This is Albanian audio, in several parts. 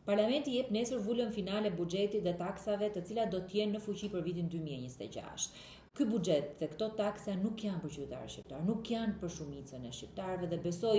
Parlamenti jep nesër vulën finale buxhetit dhe taksave, të cilat do të jenë në fuqi për vitin 2026. Ky buxhet dhe këto taksa nuk janë për qytetarët shqiptar, nuk janë për shumicën e shqiptarëve dhe besoj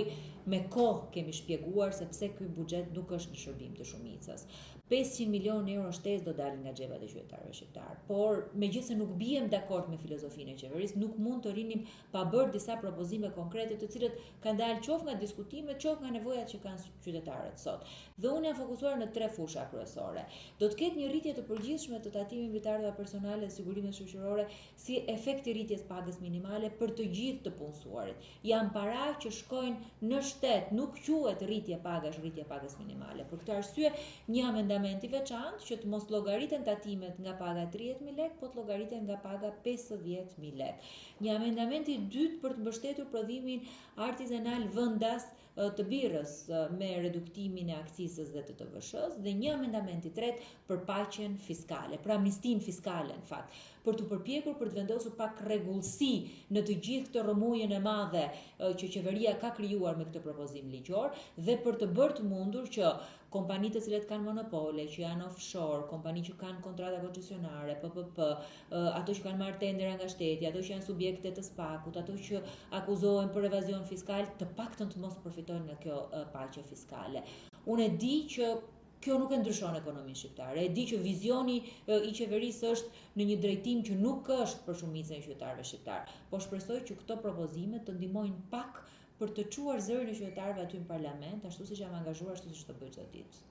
me kohë kemi shpjeguar se pse ky buxhet nuk është në shërbim të shumicës. 500 milion euro shtesë do dalin nga xhepat e qytetarëve shqiptar, por megjithëse nuk bijem dakord me filozofinë e qeverisë, nuk mund të rinim pa bërë disa propozime konkrete të cilët kanë dalë qoftë nga diskutimet, qoftë nga nevojat që kanë qytetarët sot. Dhe unë jam fokusuar në 3 fusha kryesore. Do të ketë një rritje të përgjithshme të tatimit mbi të ardhurat personale dhe sigurimet shoqërore si efekti rritjes pagës minimale për të gjithë të punësuarit. Janë para që shkojnë në shtet, nuk quhet rritje pagash, rritje pagës minimale. Për këtë arsye, një amendament i veçantë që të mos llogariten tatimet nga paga 30.000 lekë, po të llogariten nga paga 50.000 lekë. Një amendament i dytë për të mbështetur prodhimin artizanal vendas të birrës me reduktimin e akcizës dhe të TVSH-s dhe një amendament i tretë për paqen fiskale, për amnistin fiskale në fakt, për të përpjekur për të vendosur pak rregullsi në të gjithë këtë rrëmujën e madhe që qeveria ka krijuar me këtë propozim ligjor dhe për të bërë të mundur që kompanitë të cilat kanë monopole, që janë offshore, kompani që kanë kontrata koncesionare, PPP, ato që kanë marrë tendera nga shteti, ato që janë subjekte të SPAK-ut, ato që akuzohen për evazion fiskal, të paktën të mos përfitojnë nga kjo paqe fiskale. Unë e di që kjo nuk e ndryshon ekonominë shqiptare. E di që vizioni i qeverisë është në një drejtim që nuk është për shumicën e qytetarëve shqiptar, po shpresoj që këto propozime të ndihmojnë pak për të çuar zërin e qytetarëve aty në parlament, ashtu siç jam angazhuar, ashtu siç do bëj çdo ditë.